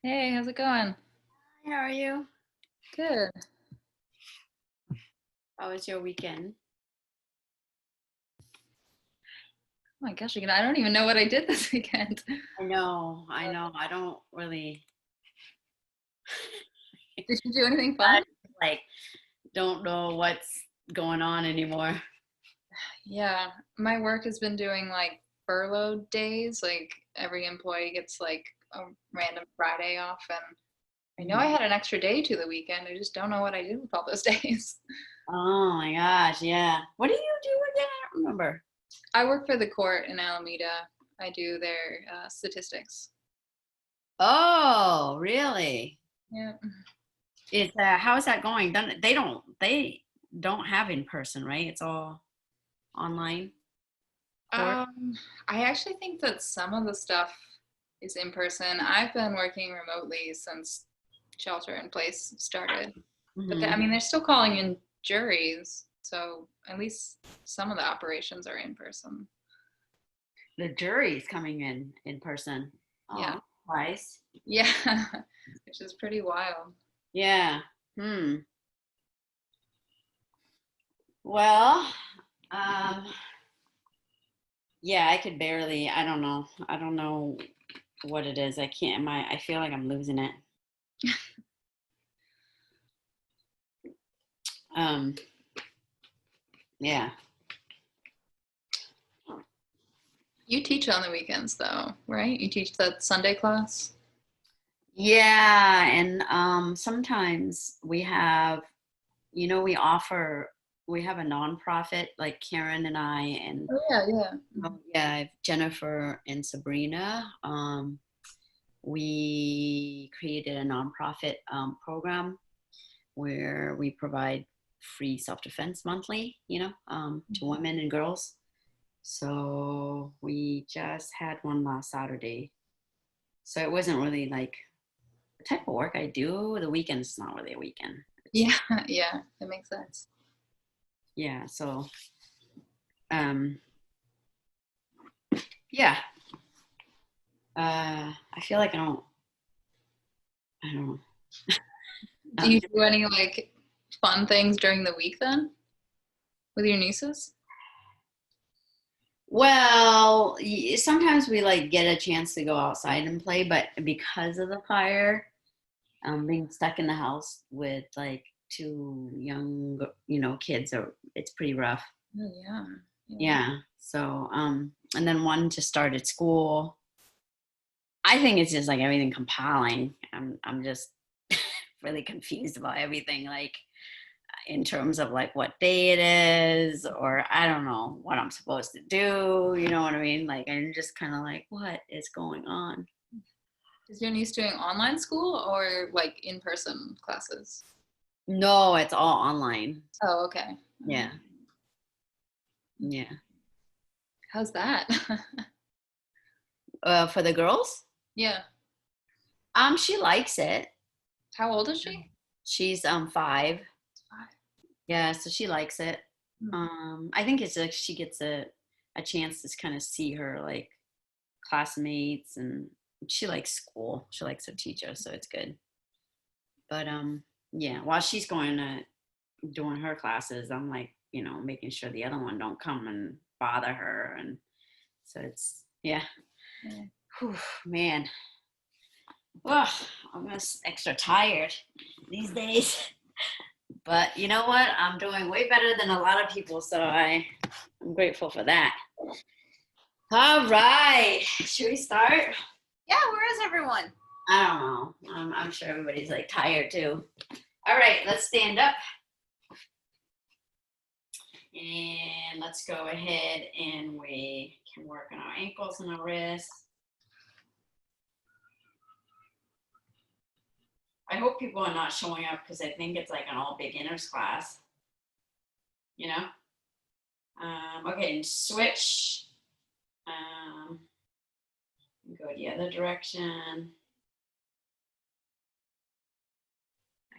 Hey, how's it going? How are you? Good. Oh How was your weekend? my gosh, I don't even know what I did this weekend. I know. I don't really Did you do anything I fun? like don't know what's going on anymore. Yeah, my work has been doing like furlough days. Like every employee gets like a random Friday off, and I know I Mhm. had an extra day to the weekend. I just don't know what I did with all those days. Oh my gosh, yeah. What do you do again? I don't remember. I work for the court in Alameda. I do their statistics. Oh, really? Yeah. It's how is that going? They don't have in person, right? It's all online course. I actually think that some of the stuff is in person. I've been working remotely since shelter in place started. But I Hmm. mean, they're still calling in juries, so at least some of the operations are in person. The jury's coming in person. Yeah, Oh, nice. yeah, which is pretty wild. Yeah. Hmm. Well, um, yeah, I could barely. I don't know. I don't know what it is. I can't. I feel like I'm losing it. Um. Yeah. You teach on the weekends, though, right? You teach that Sunday class. Yeah, and sometimes we have. We offer. We have a nonprofit like Karen and I, and Oh yeah, yeah. yeah, I have Jennifer and Sabrina. We created a nonprofit program where we provide free self-defense monthly, to Mhm. women and girls. So we just had one last Saturday. So it wasn't really like the type of work I do. The weekend is not really a weekend. It's Yeah, yeah, that makes sense. yeah. So um, yeah. I feel like I don't know. Do you do any like fun things during the week then with your nieces? Well, sometimes we like get a chance to go outside and play, but because of the fire, being stuck in the house with like two young, kids, it's pretty rough. Oh yeah, yeah. Yeah. So, and then one just started school. I think it's just like everything compiling. I'm just really confused about everything, like in terms of like what day it is, or I don't know what I'm supposed to do. You know what I mean? Like, I'm just kind of like, what is going on? Is your niece doing online school or like in-person classes? No, it's all online. Oh, okay. Yeah. Yeah. How's that? For the girls, Yeah. she likes it. How old is she? She's 5. Five. Yeah, so she likes it. Hmm. I think it's like she gets a chance to kind of see her like classmates, and she likes school. She likes her teacher, so it's good. But yeah, while she's going to doing her classes, I'm like, making sure the other one don't come and bother her, and so it's yeah. Yeah. Whew, man. Ugh, I'm just extra tired these days. But you know what? I'm doing way better than a lot of people, so I'm grateful for that. All right, should we start? Yeah, where is everyone? I don't know. I'm sure everybody's like tired too. All right, let's stand up and let's go ahead and we can work on our ankles and our wrists. I hope people are not showing up because I think it's like an all beginners class, you know? Okay, and switch. Um, go the other direction.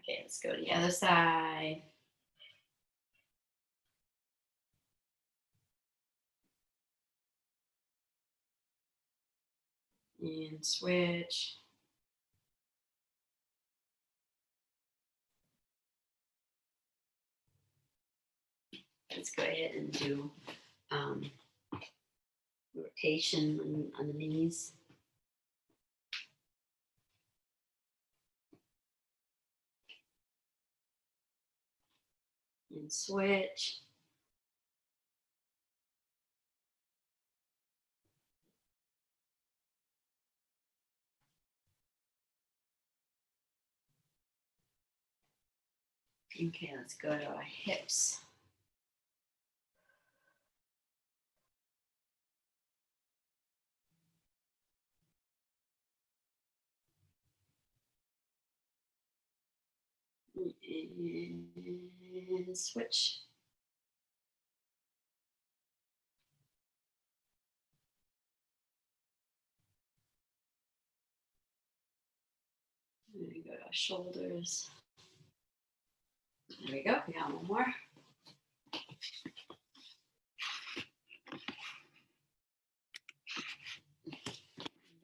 Okay, let's go to the other side. And switch. Let's go ahead and do rotation on the knees. And switch. Okay, let's go to our hips. And switch. There we go to our shoulders. There we go. We got one more.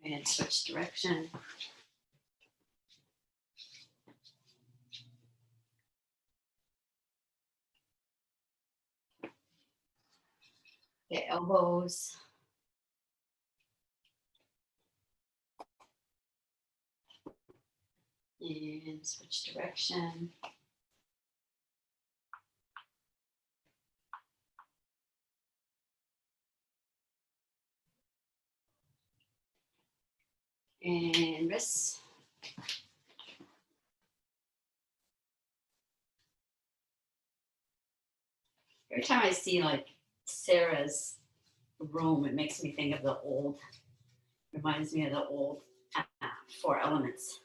And switch direction. The elbows. And switch direction. And wrists. Every time I see like Sarah's room, it makes me think of the old, reminds me of the old Four Elements.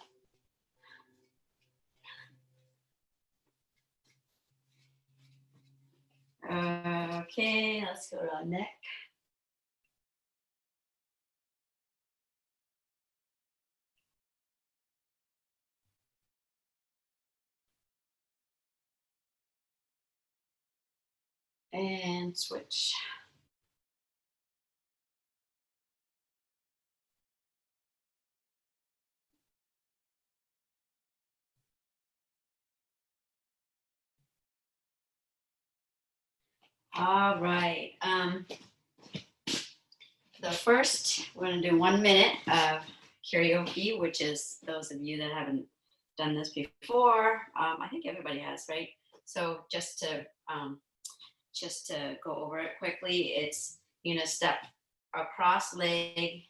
Okay, let's go to our neck. And switch. All right. The first, we're going to do 1 minute of karaoke, which is those of you that haven't done this before. I think everybody has, right? So just to go over it quickly, it's you're going to step across leg,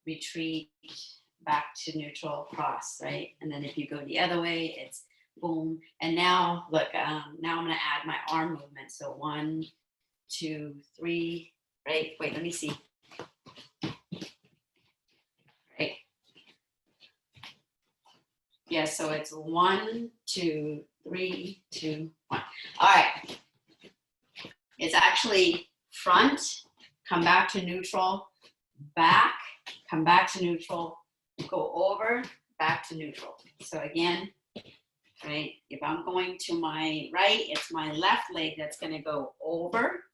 retreat, back to neutral, cross, right? And then if you go the other way, it's boom. And now, look, now I'm going to add my arm movement. So 1, 2, 3, right? Wait, let me see. Right. Yeah, so it's 1, 2, 3, 2, 1. All right. It's actually front, come back to neutral, back, come back to neutral, go over, back to neutral. So again, right, if I'm going to my right, it's my left leg that's going to go over,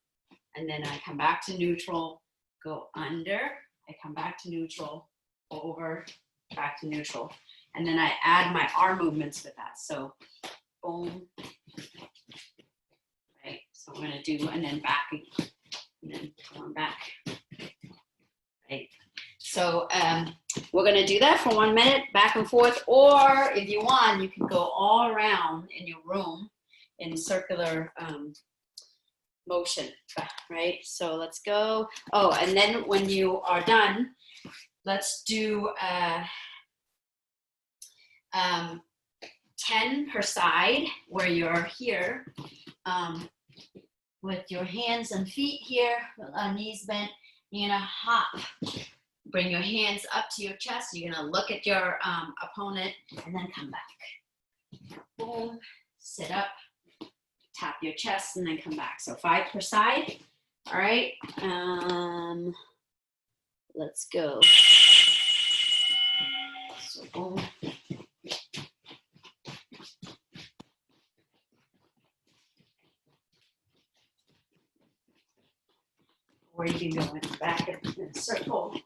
and then I come back to neutral, go under, I come back to neutral, over, back to neutral. And then I add my arm movements with that. So boom, right, so I'm going to do, and then back, and then going back, right. So we're going to do that for 1 minute, back and forth, or if you want, you can go all around in your room in circular motion, right? So let's go. Oh, and then when you are done, let's do 10 per side, where you're here with your hands and feet here, knees bent. You're going to hop. Bring your hands up to your chest. You're going to look at your opponent and then come back. Boom. Sit up. Tap your chest and then come back. So 5 per side. All right. Let's go. So boom. Or you can go in the back in a circle.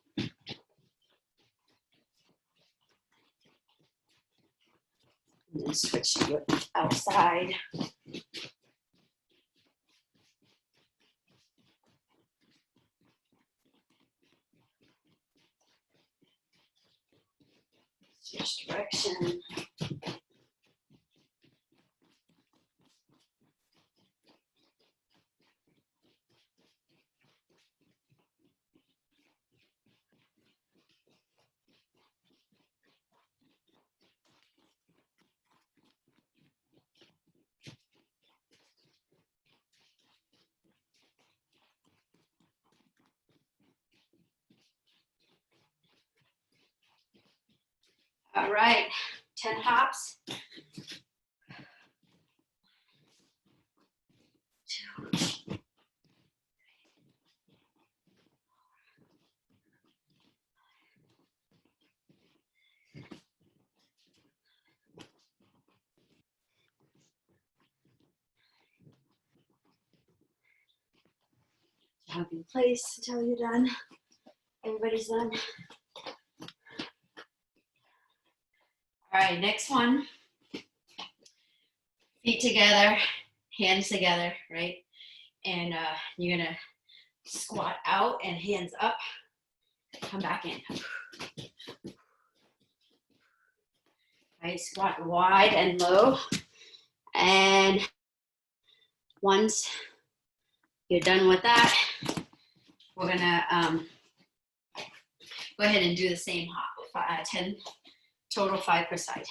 And then switch to your outside. Switch direction. All right, 10 hops. 2. Have in place until you're done. Everybody's done. All right, next one. Feet together, hands together, right? And you're gonna squat out and hands up. Come back in. Right, squat wide and low. And once you're done with that, we're gonna go ahead and do the same hop. 10 total, 5 per side.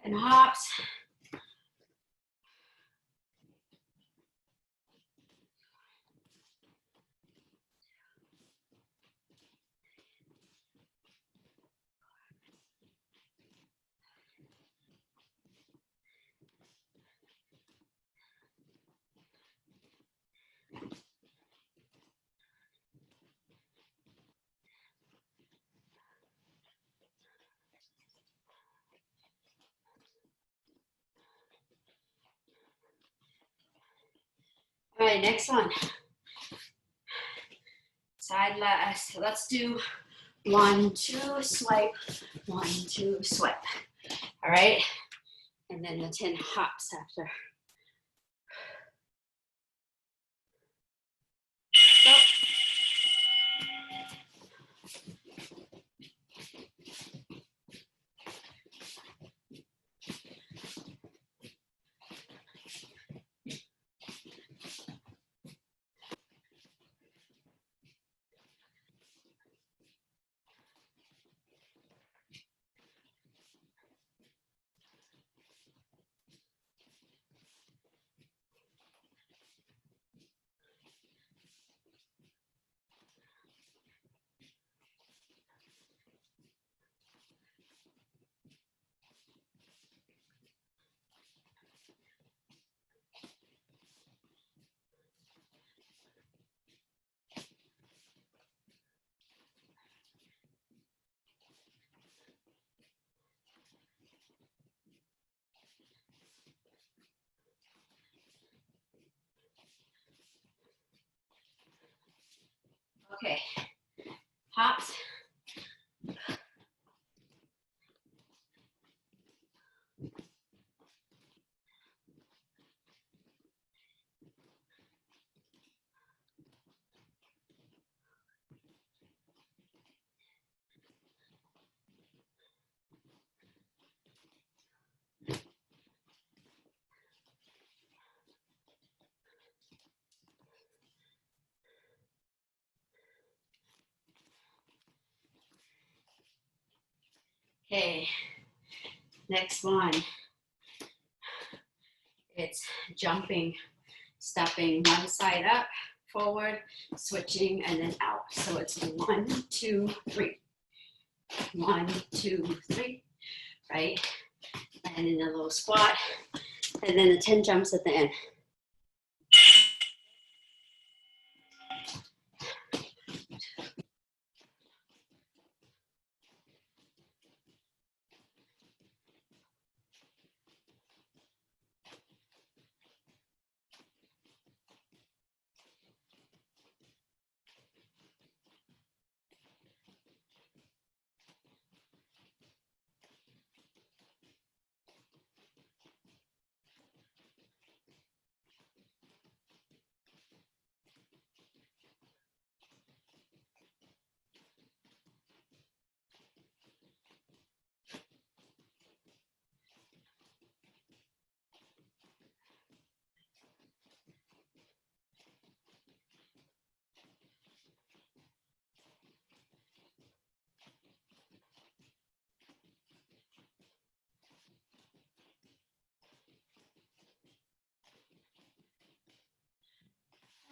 And hops. All right, next one. Side last. Let's do 1, 2, swipe. 1, 2, swipe. All right, and then the 10 hops after. Go. Okay, hops. Okay, next one. It's jumping, stepping one side up, forward, switching, and then out. So it's 1, 2, 3. 1, 2, 3, right? And then a little squat, and then the 10 jumps at the end.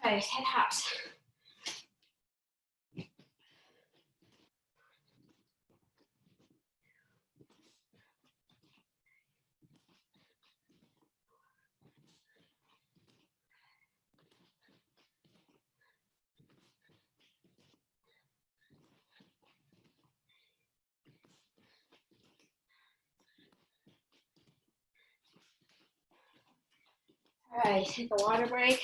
All right, head hops. All right, take a water break.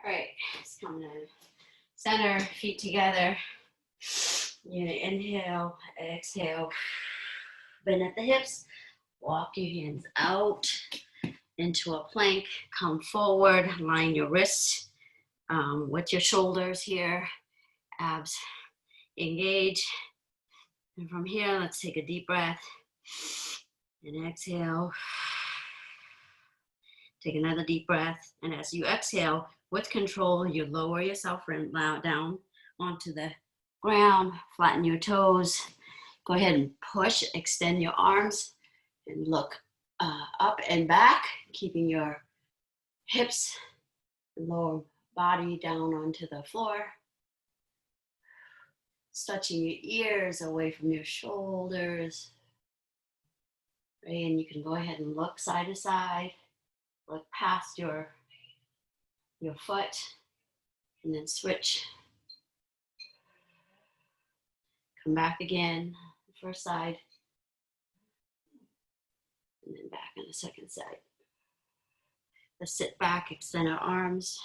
All right, let's come to center, feet together. You're gonna inhale, exhale, bend at the hips, walk your hands out into a plank, come forward, line your wrists with your shoulders here, abs engage. And from here, let's take a deep breath and exhale. Take another deep breath. And as you exhale, with control, you lower yourself down onto the ground, flatten your toes. Go ahead and push, extend your arms, and look up and back, keeping your hips and lower body down onto the floor. Stretching your ears away from your shoulders. Right, and you can go ahead and look side to side, look past your foot, and then switch. Come back again, first side, and then back on the second side. Let's sit back, extend our arms.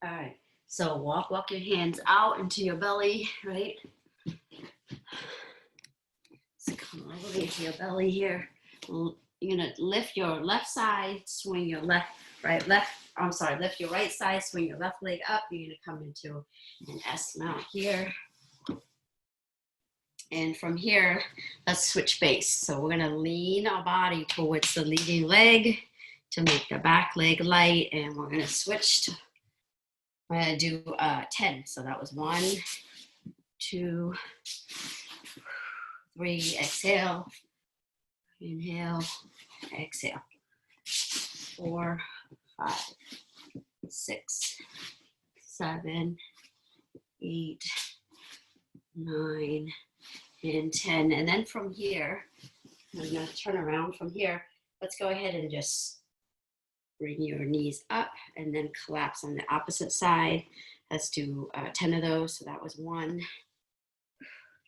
All right, so walk your hands out into your belly, right? So come all the way to your belly here. You're gonna lift your left side, swing your lift your right side, swing your left leg up. You're gonna come into an S mount here. And from here, let's switch base. So we're gonna lean our body towards the leading leg to make the back leg light. And we're gonna switch to, we're gonna do 10. So that was 1, 2, 3, exhale, inhale, exhale. 4, 5, 6, 7, 8, 9, and 10. And then from here, I'm going to turn around from here. Let's go ahead and just bring your knees up and then collapse on the opposite side. Let's do 10 of those. So that was 1,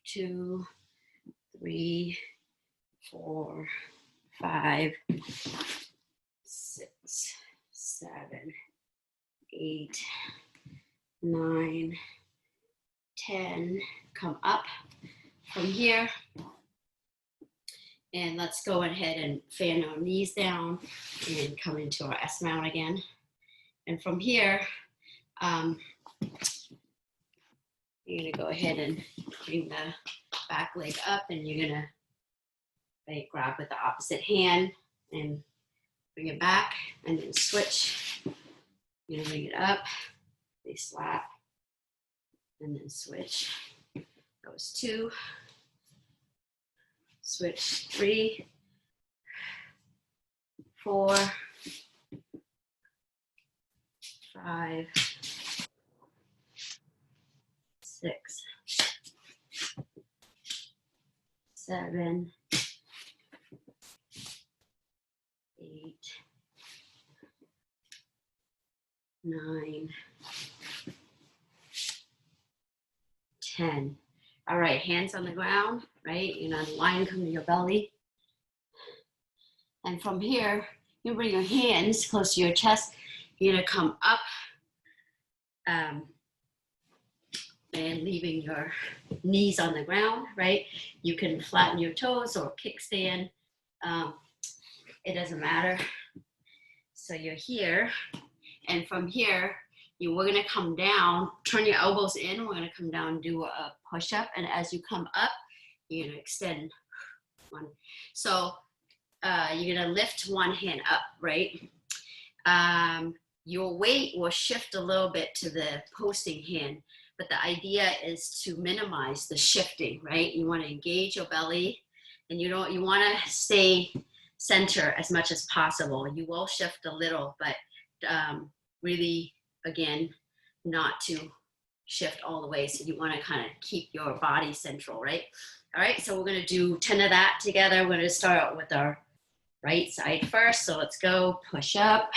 2, 3, 4, 5, 6, 7, 8, 9, 10. Come up from here. And let's go ahead and fan our knees down and come into our S mount again. And from here, you're gonna go ahead and bring the back leg up, and you're gonna grab with the opposite hand and bring it back, and then switch. You're gonna bring it up, they slap, and then switch. That was 2. Switch 3, 4, 5, 6, 7, 8, 9, 10. All right, hands on the ground, right? You're gonna line come to your belly. And from here, you bring your hands close to your chest. You're gonna come up and leaving your knees on the ground, right? You can flatten your toes or kickstand. It doesn't matter. So you're here, and from here, we're gonna come down, turn your elbows in, we're gonna come down and do a push-up, and as you come up, you're gonna extend one. So you're gonna lift one hand up, right? Your weight will shift a little bit to the posting hand, but the idea is to minimize the shifting, right? You wanna engage your belly, and you wanna stay center as much as possible. You will shift a little, but really, again, not to shift all the way. So you want to kind of keep your body central, right? All right, so we're going to do 10 of that together. We're going to start out with our right side first. So let's go. Push up,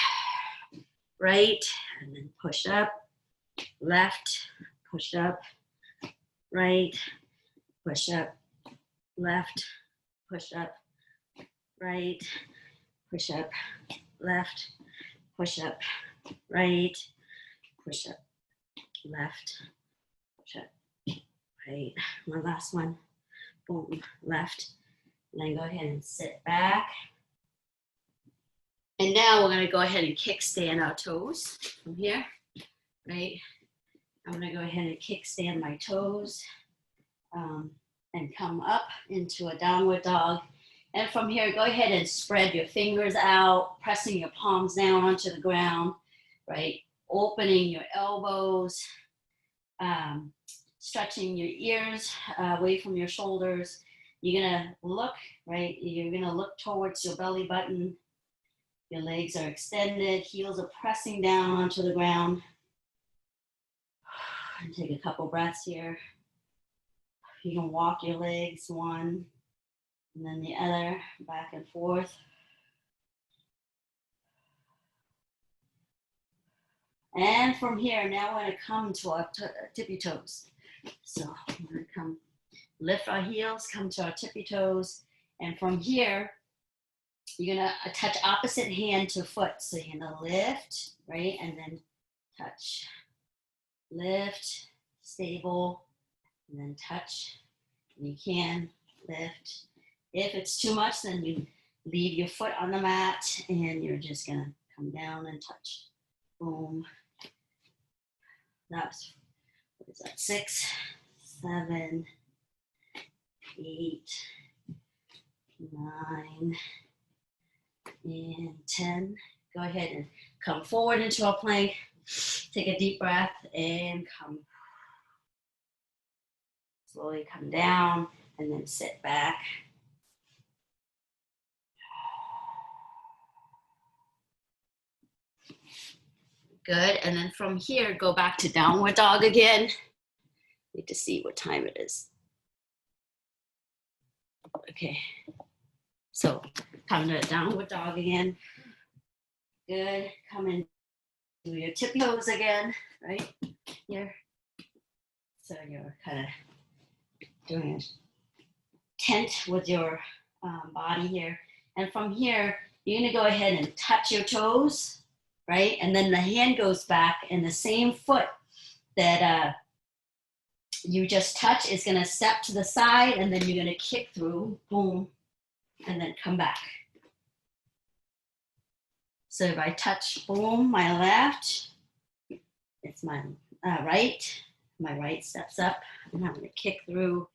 right, and then push up, left, push up, right, push up, left, push up, right, push up, left, push up, right, push up, left, push up, right. My last one, boom, left. And then go ahead and sit back. And now we're gonna go ahead and kickstand our toes from here, right? I'm gonna go ahead and kickstand my toes and come up into a downward dog. And from here, go ahead and spread your fingers out, pressing your palms down onto the ground, right? Opening your elbows, stretching your ears away from your shoulders. You're gonna look, right? You're gonna look towards your belly button. Your legs are extended, heels are pressing down onto the ground. And take a couple breaths here. You can walk your legs, one, and then the other, back and forth. And from here, now we're gonna come to our tippy toes. So we're gonna come, lift our heels, come to our tippy toes. And from here, you're gonna touch opposite hand to foot. So you're gonna lift, right? And then touch. Lift, stable, and then touch. And you can lift. If it's too much, then you leave your foot on the mat and you're just gonna come down and touch. Boom. That's, what is that, 6, 7, 8, 9, and 10. Go ahead and come forward into a plank. Take a deep breath and come. Slowly come down and then sit back. Good. And then from here, go back to downward dog again. Need to see what time it is. Okay. So come to downward dog again. Good. Come in, do your tippy toes again, right here. So you're kind of doing a tent with your body here. And from here, you're going to go ahead and touch your toes, right? And then the hand goes back, and the same foot that you just touch is going to step to the side, and then you're going to kick through, boom, and then come back. So if I touch, boom, my left, it's my right. My right steps up, and I'm going to kick through,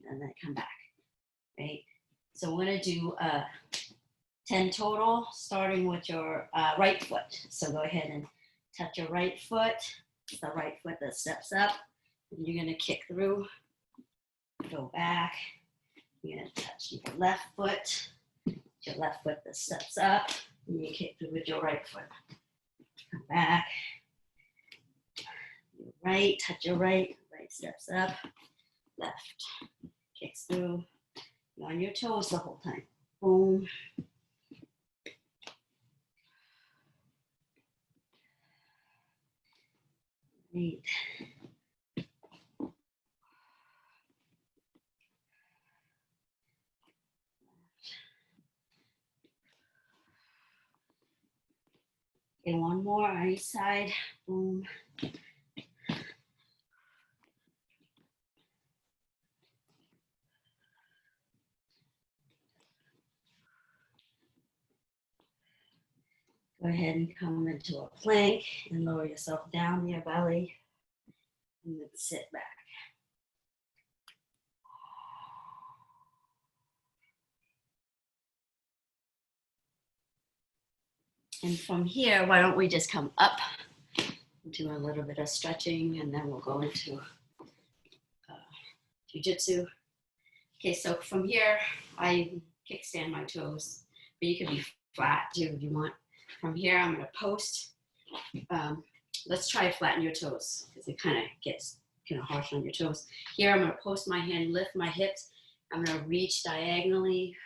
and then come back, right? So we're going to do 10 total, starting with your right foot. So go ahead and touch your right foot. It's the right foot that steps up. And you're going to kick through, go back. You're going to touch your left foot. Your left foot that steps up. And you kick through with your right foot. Come back. Your right, touch your right. Right steps up. Left kicks through. You're on your toes the whole time. Boom. Right. Okay, one more on each side. Boom. Go ahead and come into a plank and lower yourself down your belly and then sit back. And from here, why don't we just come up, do a little bit of stretching, and then we'll go into Jiu-jitsu. Okay, so from here, I kickstand my toes, but you can be flat too if you want. From here, I'm gonna post. Let's try flatten your toes because it kind of gets kind of harsh on your toes. Here, I'm gonna post my hand, lift my hips. I'm gonna reach diagonally,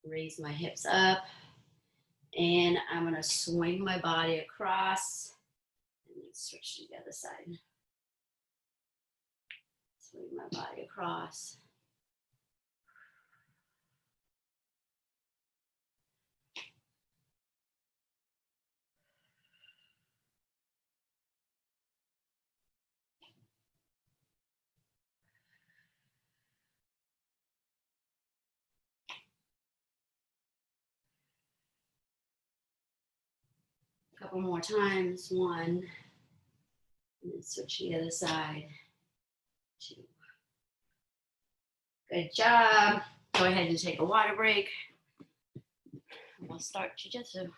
raise my hips up, and I'm gonna swing my body across and then switch to the other side. Swing my body across. A couple more times. One, and then switch to the other side. Two. Good job. Go ahead and take a water break. We'll start Jiu-Jitsu.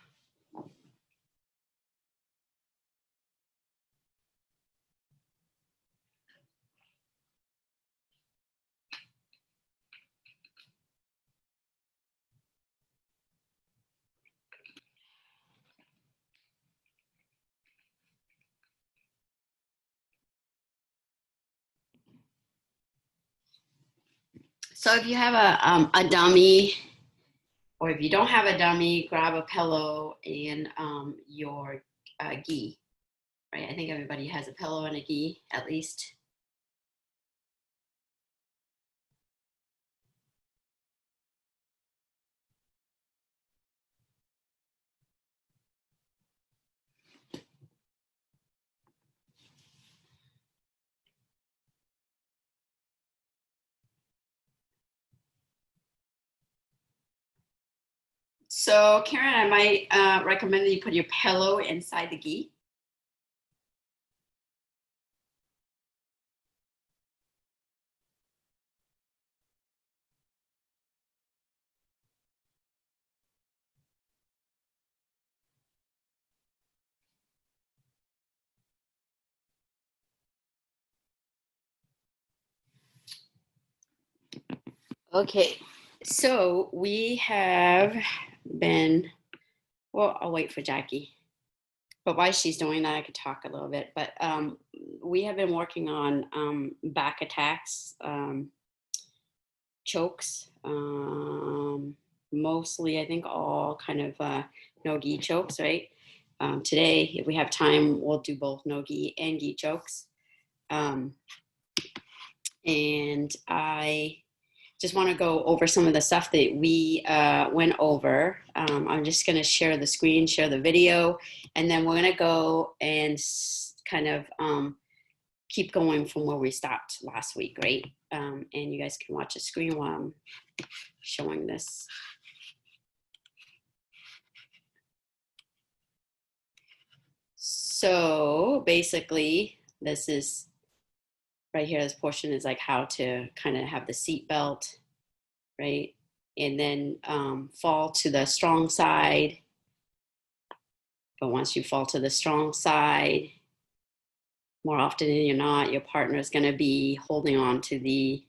So if you have a dummy, or if you don't have a dummy, grab a pillow and your gi, right? I think everybody has a pillow and a gi at least. So Karen, I might recommend that you put your pillow inside the gi. Okay, so we have been, well, I'll wait for Jackie. But while she's doing that, I could talk a little bit. But we have been working on back attacks, chokes, mostly, I think, all kind of no-gi chokes, right? Today, if we have time, we'll do both no-gi and gi chokes. And I just want to go over some of the stuff that we went over. I'm just going to share the screen, share the video, and then we're going to go and kind of keep going from where we stopped last week, right? And you guys can watch the screen while I'm showing this. So basically, this is right here. This portion is like how to kind of have the seat belt, right? And then fall to the strong side. But once you fall to the strong side, more often than not, your partner is going to be holding on to the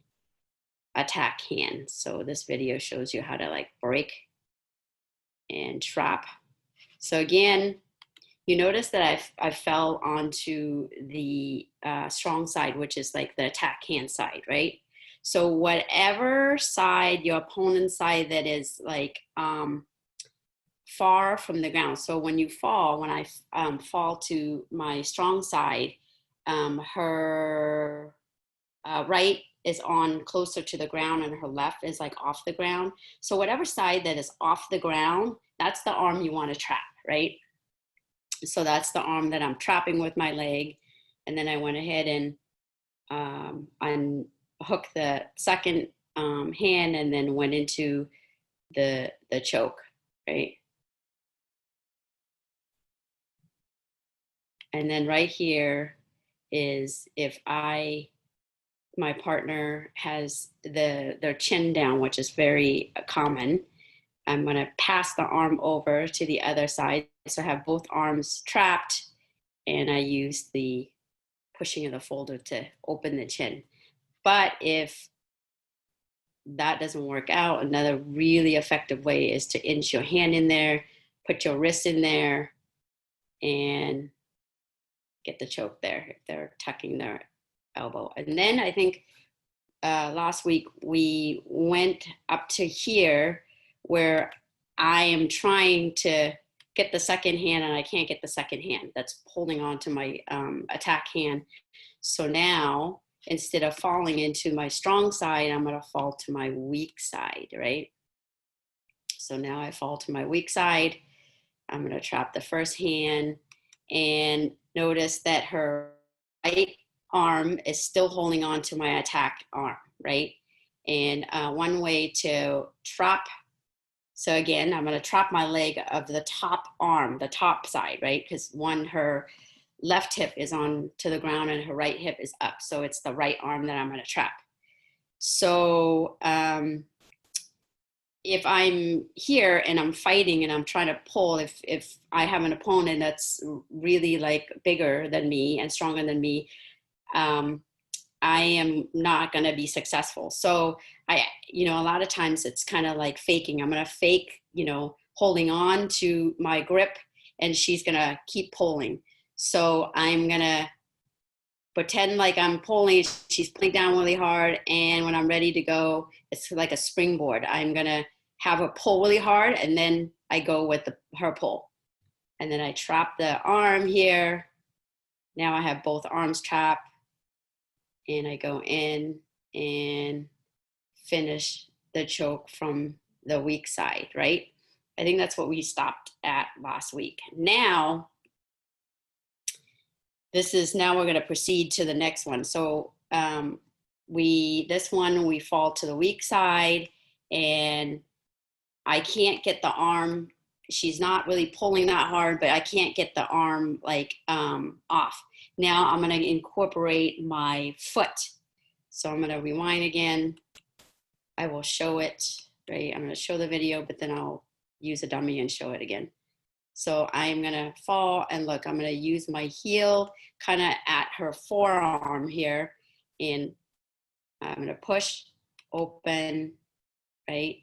attack hand. So this video shows you how to like break and trap. So again, you notice that I fell onto the strong side, which is like the attack hand side, right? So whatever side, your opponent's side that is like far from the ground. So when you fall, when I fall to my strong side, her right is on closer to the ground and her left is like off the ground. So whatever side that is off the ground, that's the arm you want to trap, right? So that's the arm that I'm trapping with my leg. And then I went ahead and unhooked the second hand and then went into the choke, right? And then right here is if my partner has their chin down, which is very common, I'm going to pass the arm over to the other side. So I have both arms trapped, and I use the pushing of the folder to open the chin. But if that doesn't work out, another really effective way is to inch your hand in there, put your wrist in there, and get the choke there if they're tucking their elbow. And then I think last week we went up to here where I am trying to get the second hand and I can't get the second hand that's holding on to my attack hand. So now instead of falling into my strong side, I'm going to fall to my weak side, right? So now I fall to my weak side. I'm going to trap the first hand and notice that her right arm is still holding on to my attack arm, right? And one way to trap, so again, I'm going to trap my leg of the top arm, the top side, right? Because her left hip is on to the ground and her right hip is up. So it's the right arm that I'm going to trap. So if I'm here and I'm fighting and I'm trying to pull, if I have an opponent that's really like bigger than me and stronger than me, I am not going to be successful. So a lot of times it's kind of like faking. I'm going to fake, holding on to my grip and she's going to keep pulling. So I'm going to pretend like I'm pulling, she's pulling down really hard. And when I'm ready to go, it's like a springboard. I'm going to have her pull really hard and then I go with her pull. And then I trap the arm here. Now I have both arms trapped. And I go in and finish the choke from the weak side, right? I think that's what we stopped at last week. Now we're going to proceed to the next one. So this one, we fall to the weak side and I can't get the arm. She's not really pulling that hard, but I can't get the arm like off. Now I'm going to incorporate my foot. So I'm going to rewind again. I will show it, right? I'm going to show the video, but then I'll use a dummy and show it again. So I'm going to fall and look, I'm going to use my heel kind of at her forearm here. And I'm going to push, open, right?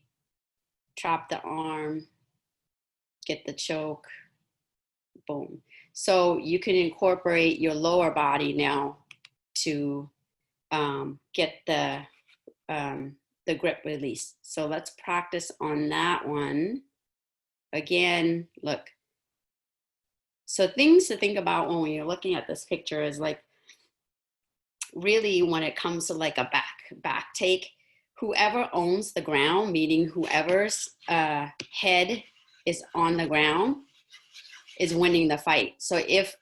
Trap the arm, get the choke, boom. So you can incorporate your lower body now to get the grip release. So let's practice on that one. Again, look. So things to think about when you're looking at this picture is like, really when it comes to like a back take, whoever owns the ground, meaning whoever's head is on the ground, is winning the fight. So if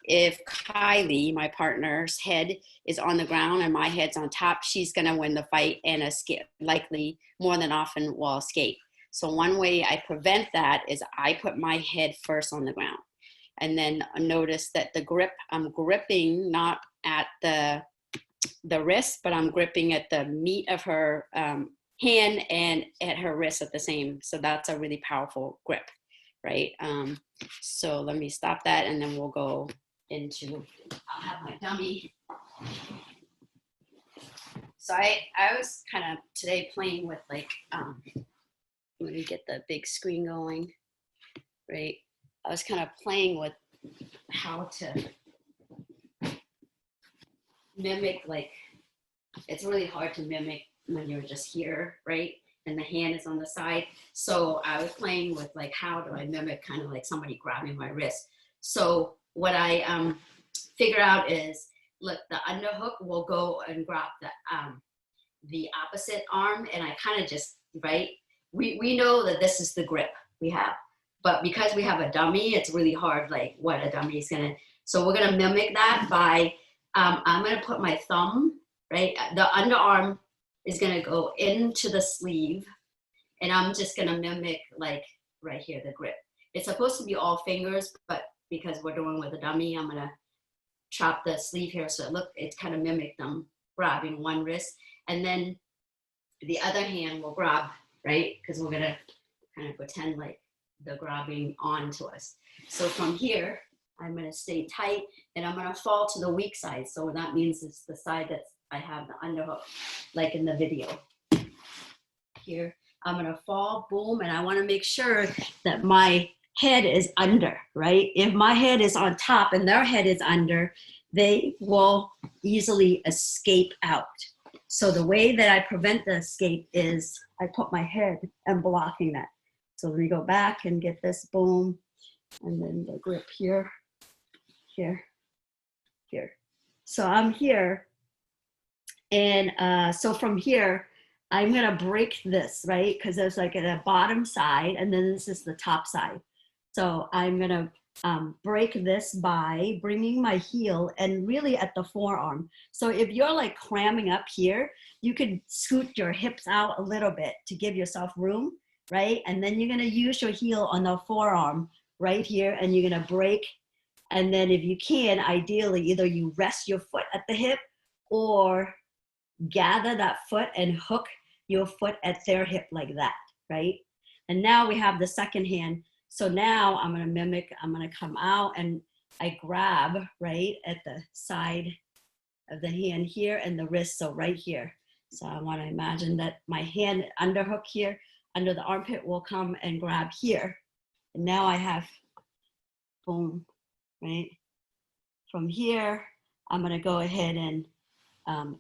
Kylie, my partner's head is on the ground and my head's on top, she's gonna win the fight and escape, likely more than often will escape. So one way I prevent that is I put my head first on the ground. And then notice that the grip, I'm gripping not at the wrist, but I'm gripping at the meat of her hand and at her wrist at the same. So that's a really powerful grip, right? So let me stop that and then we'll go into, I'll have my dummy. So I was kind of today playing with like, let me get the big screen going, right? I was kind of playing with how to mimic, like, it's really hard to mimic when you're just here, right? And the hand is on the side. So I was playing with like, how do I mimic kind of like somebody grabbing my wrist? So what I figured out is, look, the underhook will go and grab the opposite arm. And I kind of just, right? We know that this is the grip we have. But because we have a dummy, it's really hard, like what a dummy is gonna. So we're gonna mimic that by, I'm gonna put my thumb, right? The underarm is gonna go into the sleeve and I'm just gonna mimic like right here, the grip. It's supposed to be all fingers, but because we're doing with a dummy, I'm gonna chop the sleeve here. So look, it's kind of mimic them grabbing one wrist and then the other hand will grab, right? Because we're gonna kind of pretend like the grabbing onto us. So from here, I'm gonna stay tight and I'm gonna fall to the weak side. So that means it's the side that I have the underhook, like in the video. Here, I'm gonna fall, boom, and I wanna make sure that my head is under, right? If my head is on top and their head is under, they will easily escape out. So the way that I prevent the escape is I put my head and blocking that. So we go back and get this, boom, and then the grip here, here, here. So I'm here, and so from here, I'm gonna break this, right? Because there's like a bottom side, and then this is the top side. So I'm gonna break this by bringing my heel and really at the forearm. So if you're like cramming up here, you could scoot your hips out a little bit to give yourself room, right? And then you're gonna use your heel on the forearm right here and you're gonna break. And then if you can, ideally, either you rest your foot at the hip or gather that foot and hook your foot at their hip like that, right? And now we have the second hand. So now I'm gonna mimic, I'm gonna come out and I grab, right, at the side of the hand here and the wrist, so right here. So I wanna imagine that my hand underhook here, under the armpit will come and grab here. And now I have, boom, right? From here, I'm gonna go ahead and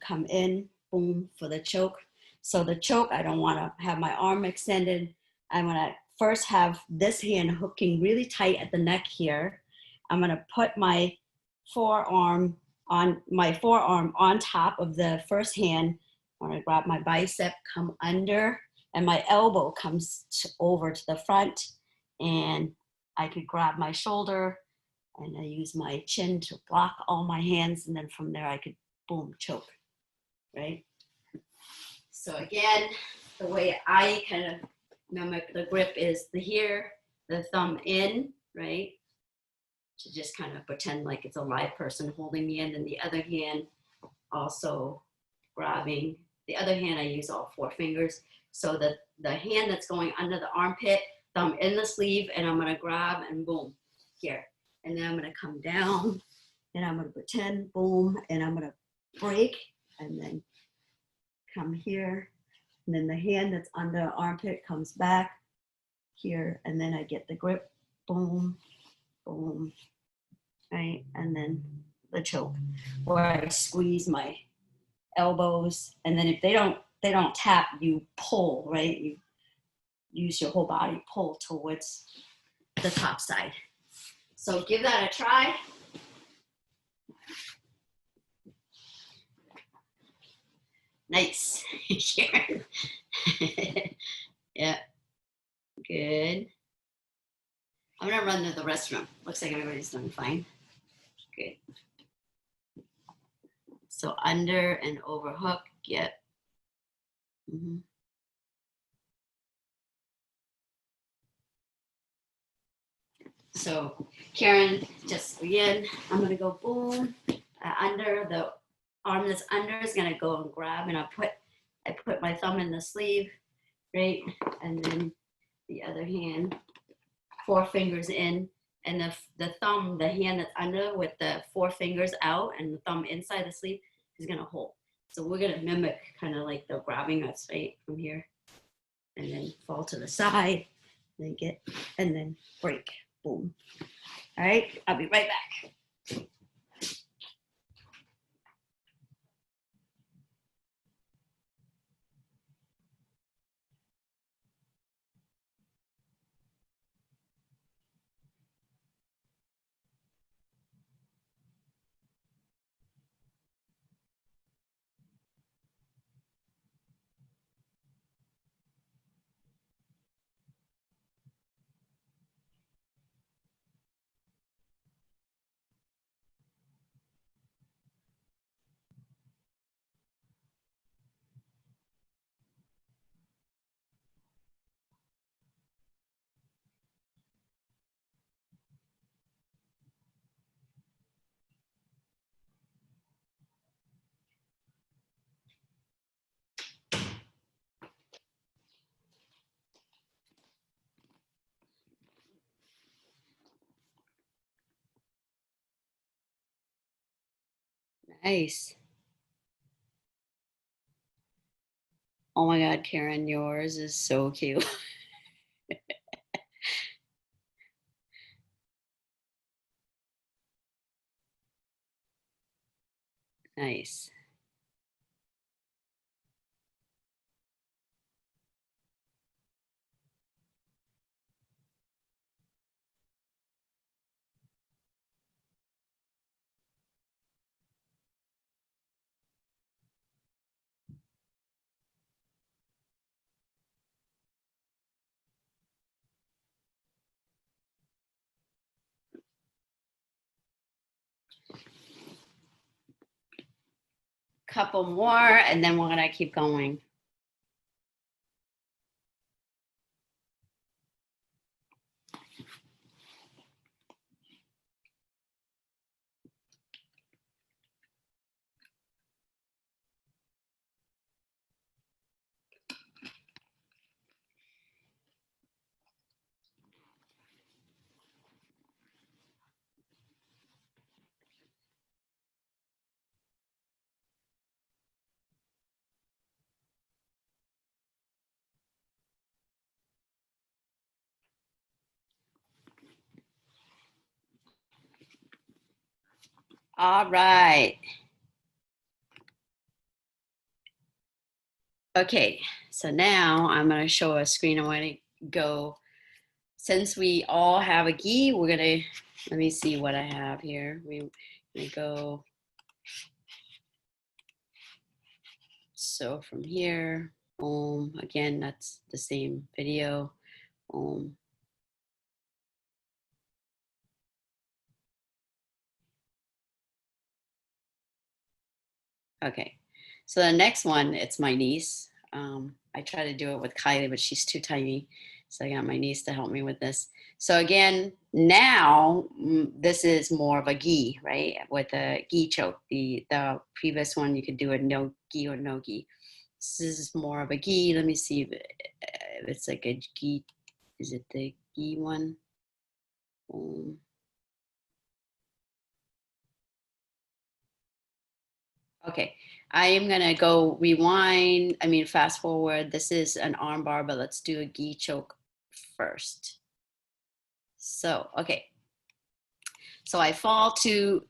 come in, boom, for the choke. So the choke, I don't wanna have my arm extended. I'm gonna first have this hand hooking really tight at the neck here. I'm gonna put my forearm on top of the first hand. I'm gonna grab my bicep, come under, and my elbow comes over to the front, and I could grab my shoulder, and I use my chin to block all my hands, and then from there I could, boom, choke, right? So again, the way I kind of mimic the grip is here, the thumb in, right? To just kind of pretend like it's a live person holding me in, and the other hand also grabbing. The other hand, I use all 4 fingers. So the hand that's going under the armpit, thumb in the sleeve, and I'm gonna grab and boom, here. And then I'm gonna come down and I'm gonna pretend, boom, and I'm gonna break and then come here. And then the hand that's under the armpit comes back here, and then I get the grip, boom, boom, right? And then the choke, where I squeeze my elbows, and then if they don't tap, you pull, right? You use your whole body, pull towards the top side. So give that a try. Nice. Yeah, good. I'm gonna run to the restroom. Looks like everybody's doing fine. Good. So under and over hook, yep. Mm-hmm. So Karen, just again, I'm gonna go boom, under the arm that's under is gonna go and grab, and I put my thumb in the sleeve, right, and then the other hand, 4 fingers in, and the thumb, the hand that's under with the 4 fingers out and the thumb inside the sleeve is gonna hold. So we're gonna mimic kind of like the grabbing us, right, from here, and then fall to the side, and then and then break, boom. All right, I'll be right back. Nice. Oh my God, Karen, yours is so cute. Nice. Couple more, and then we're gonna keep going. All right. Okay, so now I'm gonna show a screen. I wanna go, since we all have a gi, we're gonna, let me see what I have here. We go, so from here, again, that's the same video. Okay, so the next one, it's my niece. I try to do it with Kylie, but she's too tiny. So I got my niece to help me with this. So again, now this is more of a gi, right? With a gi choke. The previous one, you could do a no gi or no gi. This is more of a gi. Let me see if it's like a gi. Is it the gi one? Okay, I am gonna go rewind. I mean, fast forward. This is an arm bar, but let's do a gi choke first. So, okay. So I fall to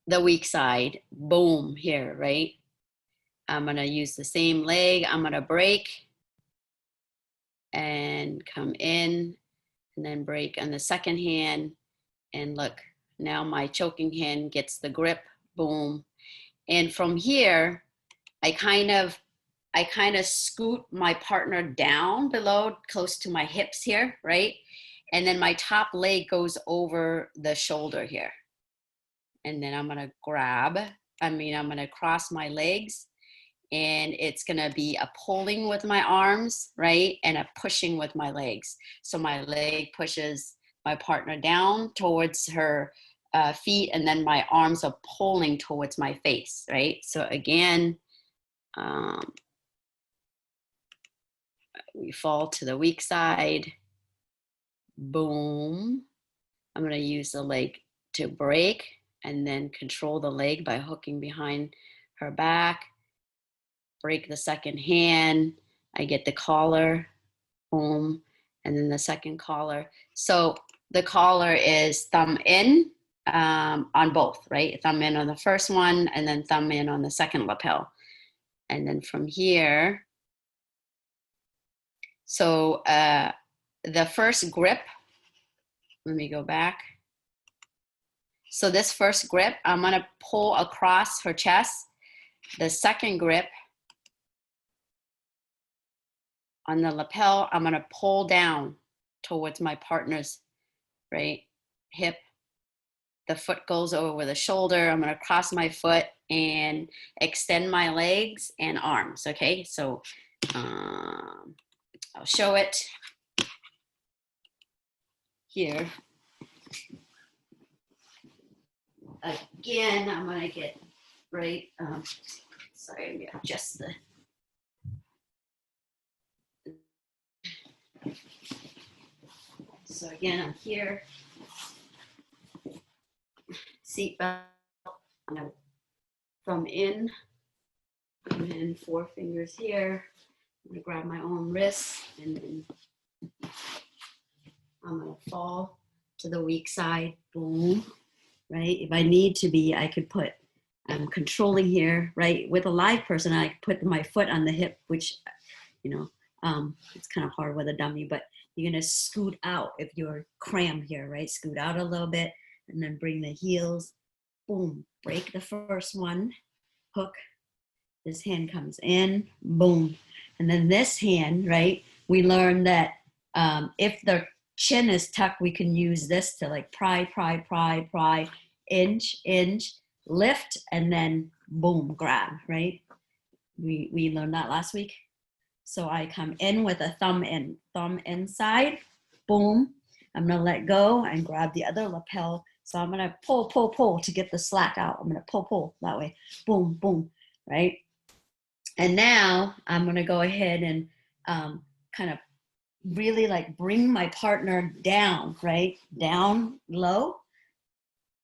the weak side, boom, here, right? I'm gonna use the same leg. I'm gonna break and come in and then break on the second hand. And look, now my choking hand gets the grip, boom. And from here, I kind of scoot my partner down below, close to my hips here, right? And then my top leg goes over the shoulder here. And then I'm gonna I'm gonna cross my legs, and it's gonna be a pulling with my arms, right? And a pushing with my legs. So my leg pushes my partner down towards her feet, and then my arms are pulling towards my face, right? So again, we fall to the weak side, boom. I'm gonna use the leg to break and then control the leg by hooking behind her back, break the second hand, I get the collar, boom, and then the second collar. So the collar is thumb in on both, right? Thumb in on the first one and then thumb in on the second lapel. And then from here, so the first grip, let me go back. So this first grip, I'm gonna pull across her chest. The second grip on the lapel, I'm gonna pull down towards my partner's, right, hip. The foot goes over the shoulder. I'm gonna cross my foot and extend my legs and arms, okay? So I'll show it here. Again, I'm gonna get, right, sorry, let me adjust the, so again, I'm here, seat belt, I'm gonna thumb in, and then 4 fingers here. I'm gonna grab my own wrist, and then I'm gonna fall to the weak side, boom, right? If I need to be, I could put, I'm controlling here, right? With a live person, I put my foot on the hip, which, you know, it's kind of hard with a dummy, but you're gonna scoot out if you're crammed here, right? Scoot out a little bit and then bring the heels, boom, break the first one, hook, this hand comes in, boom. And then this hand, right? We learned that if the chin is tucked, we can use this to like pry, inch, lift, and then boom, grab, right? We learned that last week. So I come in with a thumb inside, boom. I'm gonna let go and grab the other lapel. So I'm gonna pull to get the slack out. I'm gonna pull that way, boom, boom, right? And now I'm gonna go ahead and kind of really like bring my partner down, right? Down low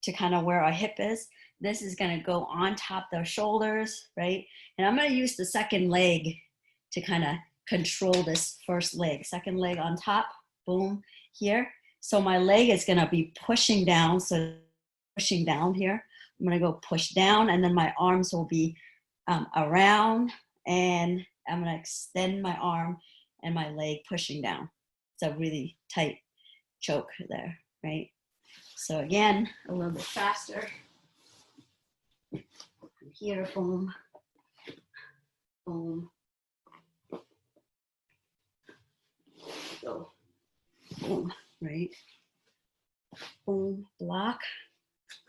to kind of where our hip is. This is gonna go on top of their shoulders, right? And I'm gonna use the second leg to kind of control this first leg. Second leg on top, boom, here. So my leg is gonna be pushing down, so pushing down here. I'm gonna go push down, and then my arms will be around, and I'm gonna extend my arm and my leg pushing down. It's a really tight choke there, right? So again, a little bit faster. Here, boom, boom. Go, boom, right? Boom, block,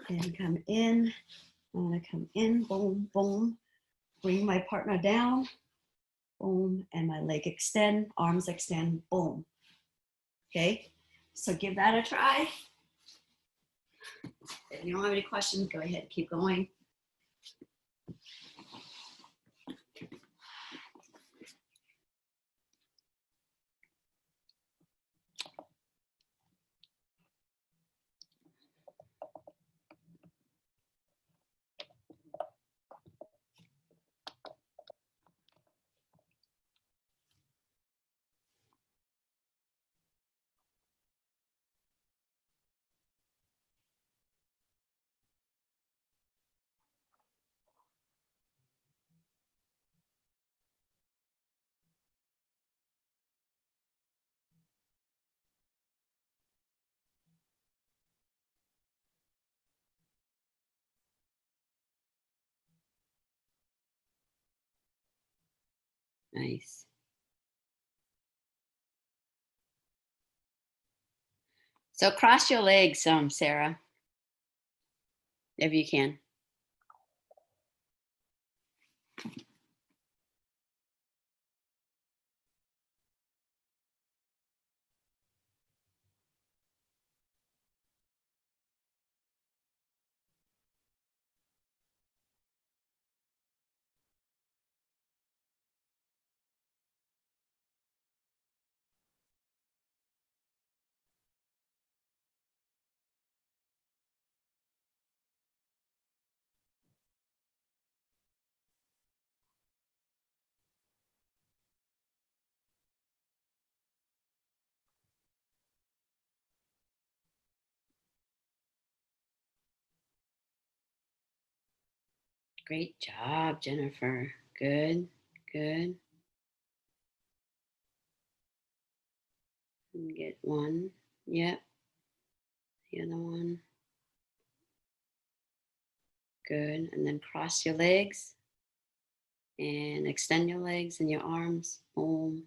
and come in. I'm gonna come in, boom, boom. Bring my partner down, boom, and my leg extend, arms extend, boom. Okay, so give that a try. If you don't have any questions, go ahead, keep going. Nice. So cross your legs, Sarah, if you can. Great job, Jennifer. Good, good. And get one. Yep. The other one. Good. And then cross your legs and extend your legs and your arms. Boom.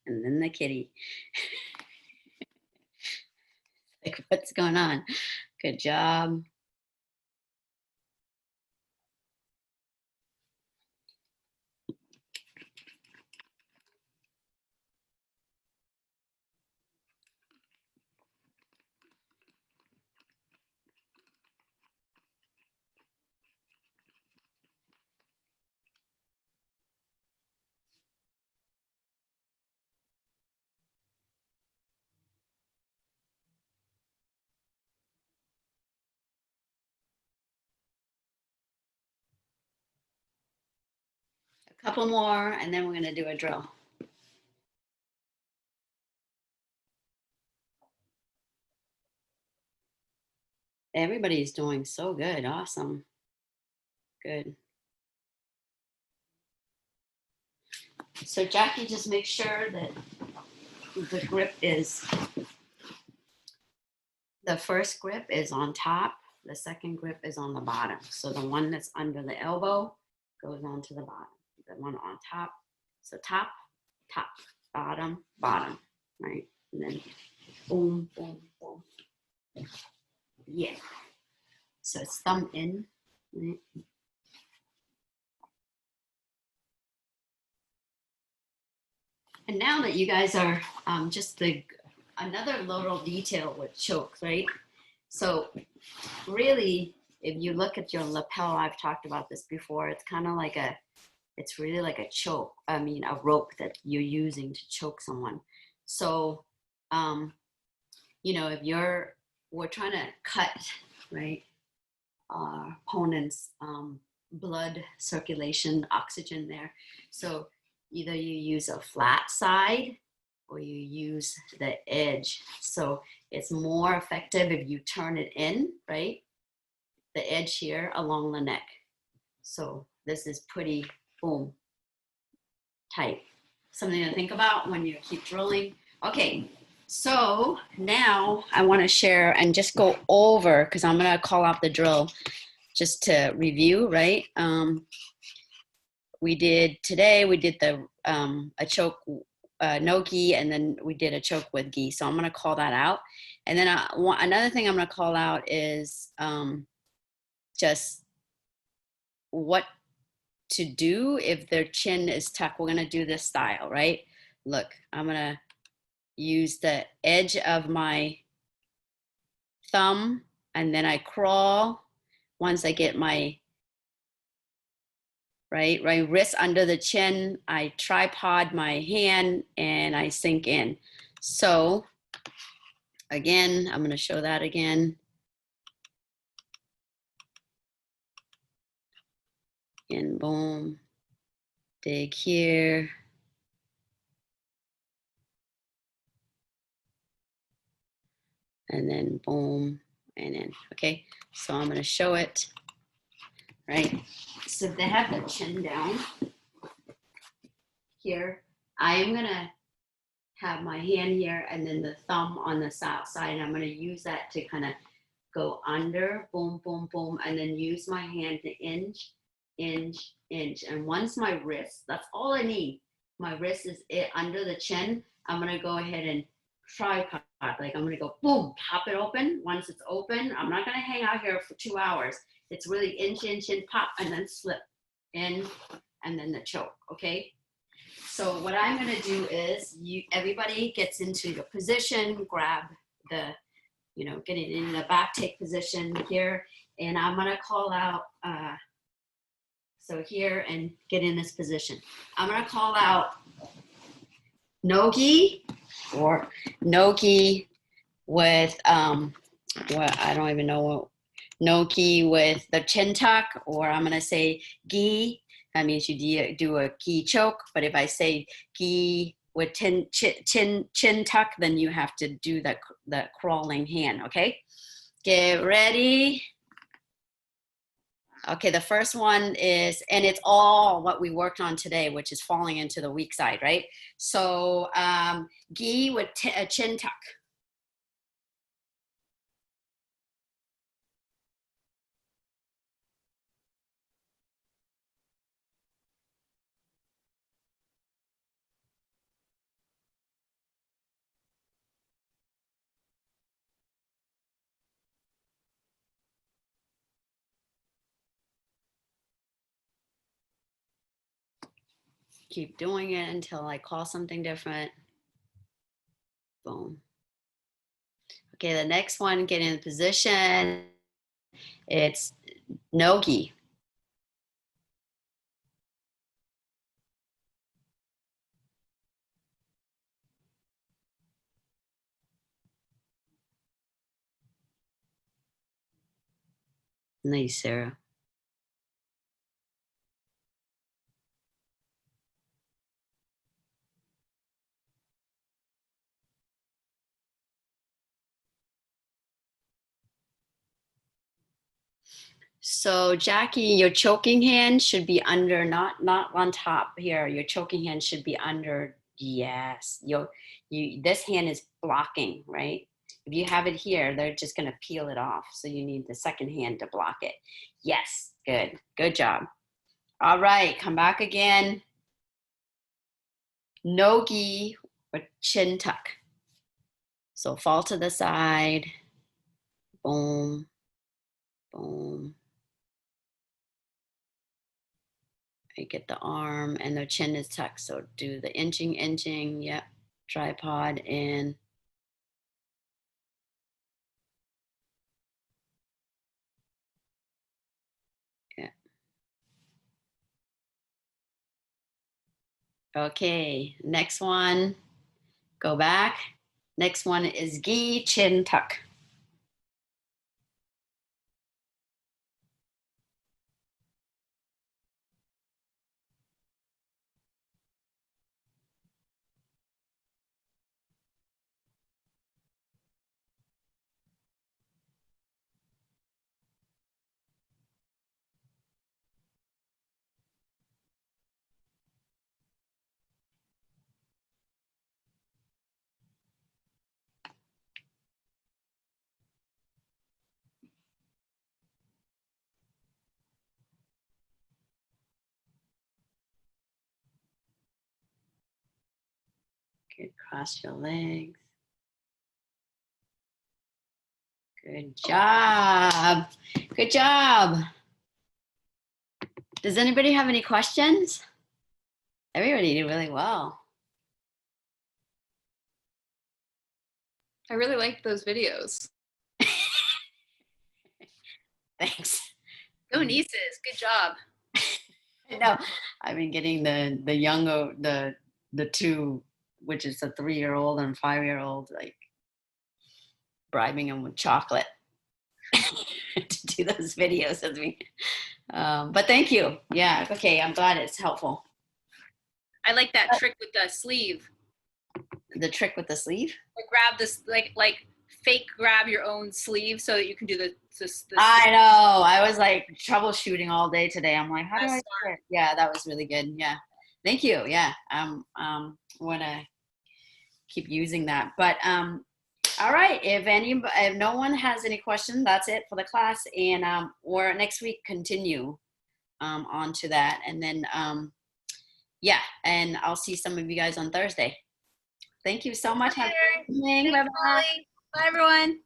And then the kitty. Like, what's going on? Good job. A couple more, and then we're going to do a drill. Everybody's doing so good. Awesome. Good. So Jackie, just make sure that the grip is, the first grip is on top. The second grip is on the bottom. So the one that's under the elbow goes onto the bottom. The one on top. So top, top, bottom, bottom, right? And then boom, boom, boom. Yeah. So it's thumb in, right? And now that you guys are just another little detail with chokes, right? So really, if you look at your lapel, I've talked about this before, it's kind of like it's really like a choke. I mean, a rope that you're using to choke someone. So, you know, if we're trying to cut, right, our opponent's blood circulation, oxygen there. So either you use a flat side or you use the edge. So it's more effective if you turn it in, right? The edge here along the neck. So this is pretty, boom, tight. Something to think about when you keep drilling. Okay, so now I want to share and just go over, because I'm going to call out the drill just to review, right? We did the a choke no gi, and then we did a choke with gi. So I'm going to call that out. And then another thing I'm going to call out is just what to do if their chin is tucked. We're going to do this style, right? Look, I'm going to use the edge of my thumb, and then I crawl. Once I get my right wrist under the chin, I tripod my hand and I sink in. So again, I'm going to show that again. And boom, dig here. And then boom, and then, okay. So I'm going to show it, right? So they have the chin down here. I am going to have my hand here and then the thumb on the side, and I'm going to use that to kind of go under, boom, boom, boom, and then use my hand to inch, inch, inch. And once my wrist, that's all I need. my wrist is under the chin, I'm gonna go ahead and tripod. Like I'm gonna go boom, pop it open. Once it's open, I'm not gonna hang out here for 2 hours. It's really inch, pop, and then slip in, and then the choke, okay? So what I'm gonna do is, everybody gets into your position, grab the, getting in the back take position here, and I'm gonna call out, so here, and get in this position. I'm gonna call out no gi, or no gi with, what, I don't even know what, no gi with the chin tuck, or I'm gonna say gi, that means you do a gi choke, but if I say gi with chin tuck, then you have to do the crawling hand, okay? Get ready. Okay, the first one is, and it's all what we worked on today, which is falling into the weak side, right? So gi with a chin tuck. Keep doing it until I call something different. Boom. Okay, the next one, get in position. It's no gi. Nice, Sarah. So Jackie, your choking hand should be under, not on top here. Your choking hand should be under. Yes, this hand is blocking, right? If you have it here, they're just gonna peel it off. So you need the second hand to block it. Yes, good job. All right, come back again. No gi or chin tuck. So fall to the side. Boom, boom. You get the arm and the chin is tucked. So do the inching. Yep. Tripod in. Yeah. Okay. Next one. Go back. Next one is gi chin tuck. Good. Cross your legs. Good job. Good job. Does anybody have any questions? Everybody did really well. I really liked those videos. Thanks. Go nieces, good job. No, I've been getting the younger, the two, which is a 3-year-old and 5-year-old, like bribing them with chocolate to do those videos with me. But thank you. Yeah. Okay. I'm glad it's helpful. I like that trick with the sleeve. The trick with the sleeve? Like grab this, like fake grab your own sleeve so that you can do the I know. I was like troubleshooting all day today. I'm like, how do I do it? Yeah, that was really good. Yeah. Thank you. Yeah. Want to keep using that. But all right. If no one has any questions, that's it for the class. And or next week continue on to that. And then Yeah, and I'll see some of you guys on Thursday. Thank you so much. Have a good evening. Thanks, Bye bye. Molly. Bye, everyone.